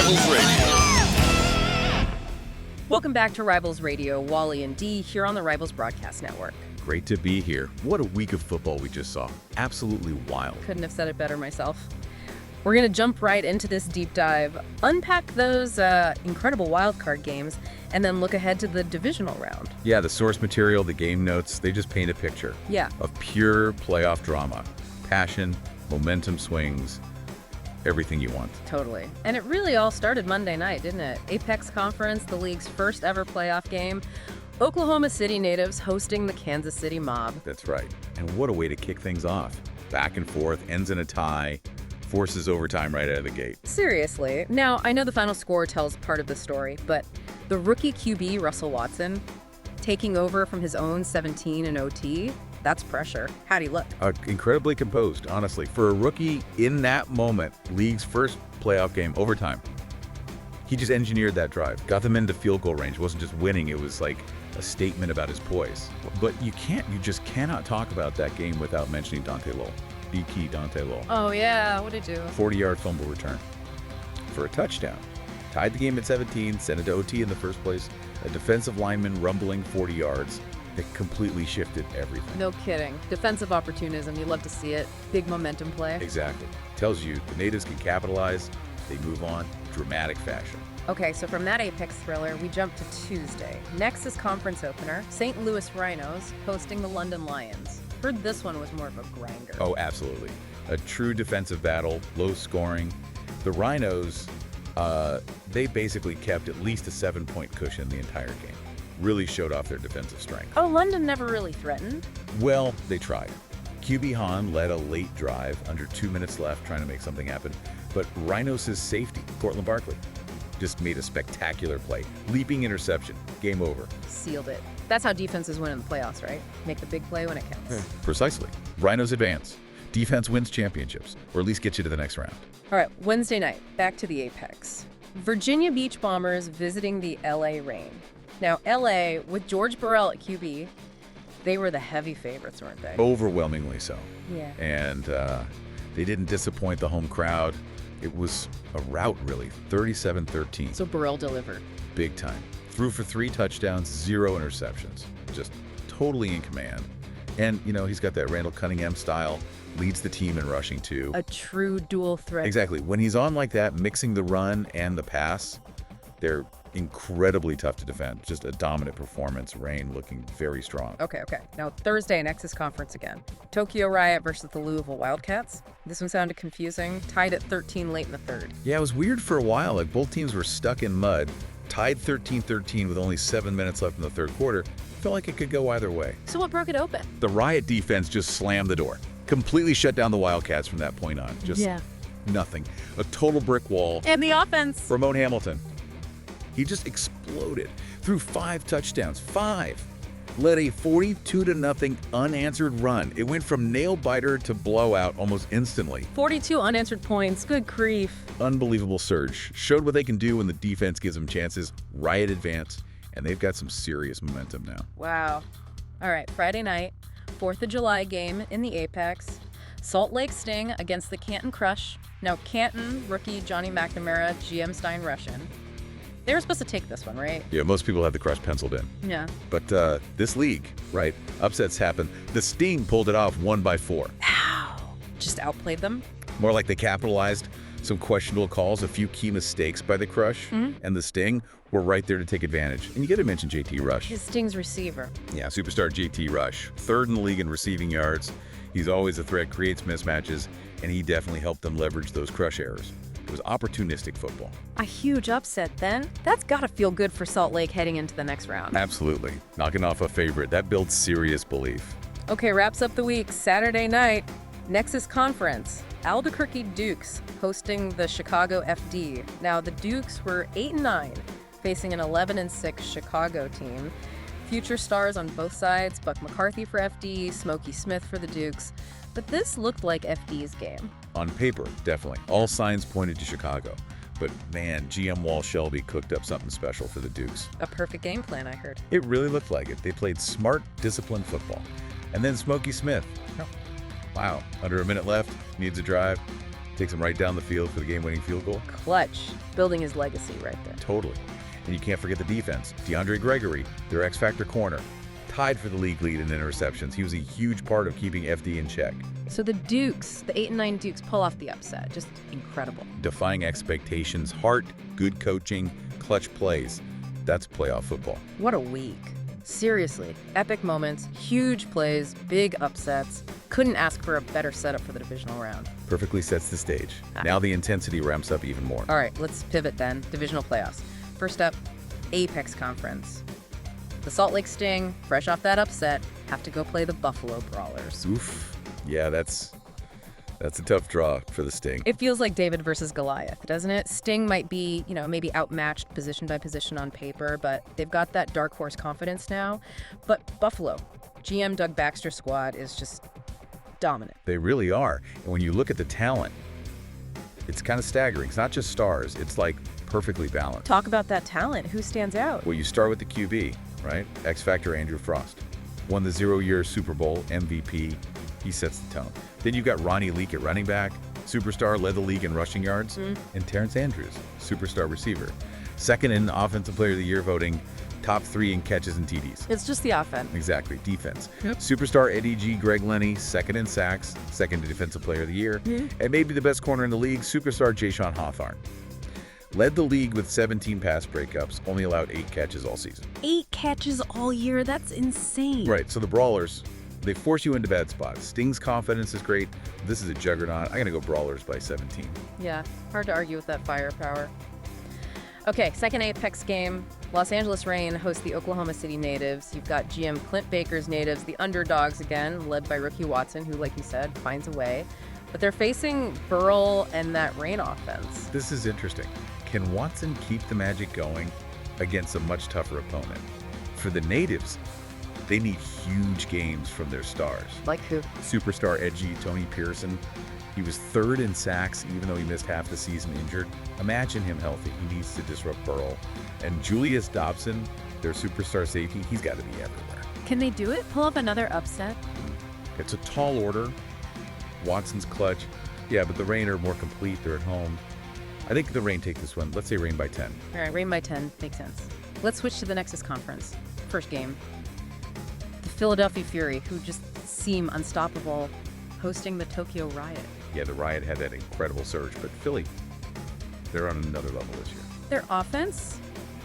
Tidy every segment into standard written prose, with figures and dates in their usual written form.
Rivals Radio. Welcome back to Rivals Radio. Wally and Dee here on the Rivals Broadcast Network. Great to be here. What a week of football we just saw. Absolutely wild. Couldn't have said it better myself. We're going to jump right into this deep dive, unpack those incredible wildcard games, and then look ahead to the Divisional Round. Yeah, the source material, the game notes, they just paint a picture of pure playoff drama. Passion, momentum swings, everything you want. Totally. And it really all started Monday night, didn't it? Apex Conference, the league's first ever playoff game. Oklahoma City natives hosting the Kansas City Mob. That's right. And what a way to kick things off. Back and forth, ends in a tie, forces overtime right out of the gate. Seriously. Now, I know the final score tells part of the story, but the rookie QB, Russell Watson, taking over from his own 17 in OT, that's pressure. How'd he look? Incredibly composed, honestly. For a rookie in that moment, league's first playoff game, overtime, he just engineered that drive, got them into field goal range. It wasn't just winning, it was like a statement about his poise. But you just cannot talk about that game without mentioning Dante Lowell. B-Key Dante Lowell. Oh, yeah. What'd he do? 40-yard fumble return for a touchdown. Tied the game at 17, sent it to OT in the first place. A defensive lineman rumbling 40 yards. That completely shifted everything. No kidding. Defensive opportunism. You love to see it. Big momentum play. Exactly. Tells you the natives can capitalize. They move on. Dramatic fashion. Okay, so from that Apex thriller, we jump to Tuesday. Next is conference opener. St. Louis Rhinos hosting the London Lions. Heard this one was more of a grinder. Oh, absolutely. A true defensive battle, low scoring. The Rhinos, they basically kept at least a 7-point cushion the entire game. Really showed off their defensive strength. Oh, London never really threatened? Well, they tried. QB Hahn led a late drive, under 2 minutes left, trying to make something happen. But Rhinos' safety, Cortland Barkley, just made a spectacular play. Leaping interception. Game over. Sealed it. That's how defenses win in the playoffs, right? Make the big play when it counts. Precisely. Rhinos advance. Defense wins championships, or at least get you to the next round. All right, Wednesday night, back to the Apex. Virginia Beach Bombers visiting the LA Reign. Now, LA, with George Burrell at QB, they were the heavy favorites, weren't they? Overwhelmingly so. Yeah. And they didn't disappoint the home crowd. It was a rout, really, 37-13. So Burrell delivered. Big time. Threw for 3 touchdowns, 0 interceptions. Just totally in command. And, he's got that Randall Cunningham style, leads the team in rushing, too. A true dual threat. Exactly. When he's on like that, mixing the run and the pass, they're incredibly tough to defend. Just a dominant performance. Reign looking very strong. Okay. Now, Thursday, Nexus Conference again. Tokyo Riot versus the Louisville Wildcats. This one sounded confusing. Tied at 13 late in the third. Yeah, it was weird for a while. Like, both teams were stuck in mud. Tied 13-13 with only 7 minutes left in the third quarter. Felt like it could go either way. So what broke it open? The Riot defense just slammed the door. Completely shut down the Wildcats from that point on. Just nothing. A total brick wall. And the offense. Ramon Hamilton. He just exploded. Threw 5 touchdowns. 5. Led a 42-0 unanswered run. It went from nail-biter to blowout almost instantly. 42 unanswered points. Good grief. Unbelievable surge. Showed what they can do when the defense gives them chances. Riot advance, and they've got some serious momentum now. Wow. All right, Friday night, 4th of July game in the Apex. Salt Lake Sting against the Canton Crush. Now, Canton, rookie Johnny McNamara, GM Stein Russian. They were supposed to take this one, right? Yeah, most people have the Crush penciled in. Yeah. But this league, right, upsets happen. The Sting pulled it off 1-4. Ow. Just outplayed them? More like they capitalized. Some questionable calls, a few key mistakes by the Crush, and the Sting were right there to take advantage. And you got to mention JT Rush. His Sting's receiver. Yeah, superstar JT Rush. 3rd in the league in receiving yards. He's always a threat, creates mismatches, and he definitely helped them leverage those Crush errors. It was opportunistic football. A huge upset then. That's got to feel good for Salt Lake heading into the next round. Absolutely. Knocking off a favorite. That builds serious belief. Okay, wraps up the week. Saturday night, Nexus Conference. Albuquerque Dukes hosting the Chicago FD. Now, the Dukes were 8-9, facing an 11-6 Chicago team. Future stars on both sides, Buck McCarthy for FD, Smokey Smith for the Dukes. But this looked like FD's game. On paper, definitely. All signs pointed to Chicago. But man, GM Wall Shelby cooked up something special for the Dukes. A perfect game plan, I heard. It really looked like it. They played smart, disciplined football. And then Smokey Smith. Wow, under a minute left, needs a drive. Takes him right down the field for the game-winning field goal. Clutch. Building his legacy right there. Totally. And you can't forget the defense. DeAndre Gregory, their X-Factor corner, tied for the league lead in interceptions. He was a huge part of keeping FD in check. So the Dukes, the 8-9 Dukes, pull off the upset. Just incredible. Defying expectations, heart, good coaching, clutch plays. That's playoff football. What a week. Seriously, epic moments, huge plays, big upsets. Couldn't ask for a better setup for the divisional round. Perfectly sets the stage. Now the intensity ramps up even more. All right, let's pivot then. Divisional playoffs. First up, Apex Conference. The Salt Lake Sting, fresh off that upset, have to go play the Buffalo Brawlers. Oof. Yeah, that's a tough draw for the Sting. It feels like David versus Goliath, doesn't it? Sting might be, maybe outmatched position by position on paper, but they've got that dark horse confidence now. But Buffalo, GM Doug Baxter's squad is just dominant. They really are. And when you look at the talent, it's kind of staggering. It's not just stars. It's like perfectly balanced. Talk about that talent. Who stands out? Well, you start with the QB, right? X-Factor Andrew Frost. Won the 0-year Super Bowl MVP. He sets the tone. Then you've got Ronnie Leak at running back. Superstar, led the league in rushing yards. And Terrence Andrews, superstar receiver. Second in Offensive Player of the Year voting. Top 3 in catches and TDs. It's just the offense. Exactly, defense. Yep. Superstar Eddie G. Greg Lenny, second in sacks, second to Defensive Player of the Year. And maybe the best corner in the league, superstar Jayshon Hawthorne. Led the league with 17 pass breakups, only allowed 8 catches all season. 8 catches all year? That's insane. Right, so the Brawlers, they force you into bad spots. Sting's confidence is great. This is a juggernaut. I'm going to go Brawlers by 17. Yeah, hard to argue with that firepower. Okay, second Apex game. Los Angeles Reign hosts the Oklahoma City Natives. You've got GM Clint Baker's Natives, the underdogs again, led by rookie Watson, who, like you said, finds a way. But they're facing Burrell and that Reign offense. This is interesting. Can Watson keep the magic going against a much tougher opponent? For the Natives, they need huge games from their stars. Like who? Superstar edgy Tony Pearson. He was third in sacks, even though he missed half the season injured. Imagine him healthy. He needs to disrupt Burrell. And Julius Dobson, their superstar safety, he's got to be everywhere. Can they do it? Pull up another upset? It's a tall order. Watson's clutch. Yeah, but the Reign are more complete. They're at home. I think the Reign take this one. Let's say Reign by 10. All right, Reign by 10. Makes sense. Let's switch to the Nexus Conference. First game. The Philadelphia Fury, who just seem unstoppable, hosting the Tokyo Riot. Yeah, the Riot had that incredible surge, but Philly, they're on another level this year. Their offense,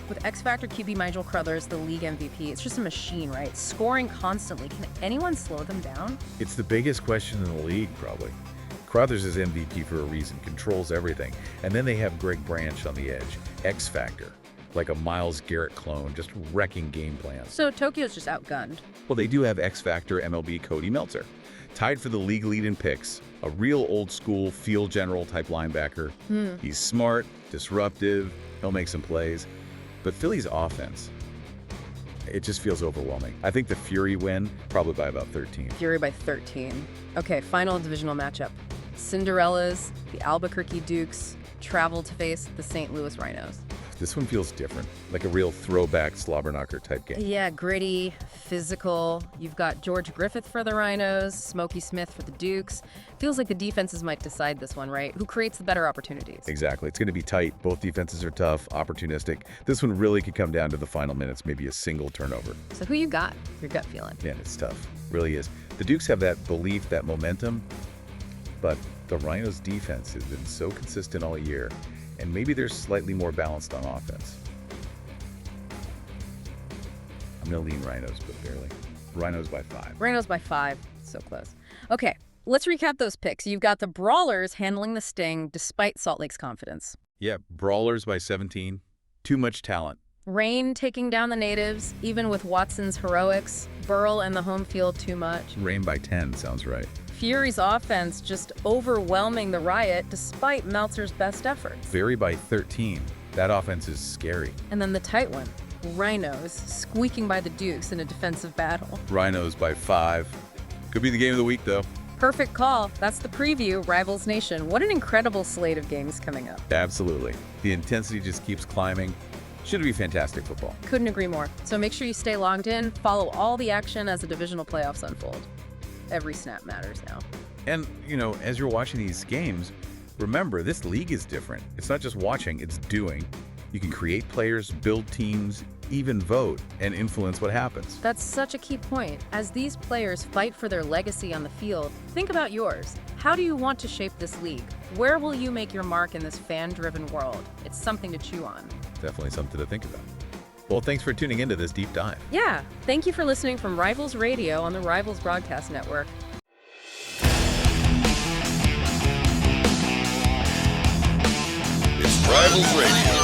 with X-Factor QB Nigel Crothers, the league MVP, it's just a machine, right? Scoring constantly. Can anyone slow them down? It's the biggest question in the league, probably. Crothers is MVP for a reason, controls everything. And then they have Greg Branch on the edge. X-Factor, like a Myles Garrett clone, just wrecking game plans. So Tokyo's just outgunned. Well, they do have X-Factor MLB Cody Meltzer. Tied for the league lead in picks, a real old-school field general type linebacker. He's smart, disruptive, he'll make some plays. But Philly's offense, it just feels overwhelming. I think the Fury win, probably by about 13. Fury by 13. Okay, final divisional matchup. Cinderellas, the Albuquerque Dukes, travel to face the St. Louis Rhinos. This one feels different, like a real throwback slobberknocker type game. Yeah, gritty, physical. You've got George Griffith for the Rhinos, Smokey Smith for the Dukes. Feels like the defenses might decide this one, right? Who creates the better opportunities? Exactly. It's going to be tight. Both defenses are tough, opportunistic. This one really could come down to the final minutes, maybe a single turnover. So who you got? Your gut feeling? Man, it's tough. Really is. The Dukes have that belief, that momentum, but the Rhinos' defense has been so consistent all year. And maybe they're slightly more balanced on offense. I'm going to lean Rhinos, but barely. Rhinos by 5. Rhinos by 5. So close. Okay, let's recap those picks. You've got the Brawlers handling the Sting despite Salt Lake's confidence. Yeah, Brawlers by 17. Too much talent. Reign taking down the Natives, even with Watson's heroics. Burrell and the home field too much. Reign by 10 sounds right. Fury's offense just overwhelming the Riot despite Meltzer's best efforts. Fury by 13. That offense is scary. And then the tight one, Rhinos squeaking by the Dukes in a defensive battle. Rhinos by 5. Could be the game of the week, though. Perfect call. That's the preview, Rivals Nation. What an incredible slate of games coming up. Absolutely. The intensity just keeps climbing. Should be fantastic football. Couldn't agree more. So make sure you stay logged in, follow all the action as the divisional playoffs unfold. Every snap matters now. And, as you're watching these games, Remember, this league is different. It's not just watching, it's doing. You can create players, build teams, even vote, and influence what happens. That's such a key point. As these players fight for their legacy on the field, think about yours. How do you want to shape this league? Where will you make your mark in this fan-driven world? It's something to chew on. Definitely something to think about. Well, thanks for tuning into this deep dive. Yeah, thank you for listening from Rivals Radio on the Rivals Broadcast Network. It's Rivals Radio.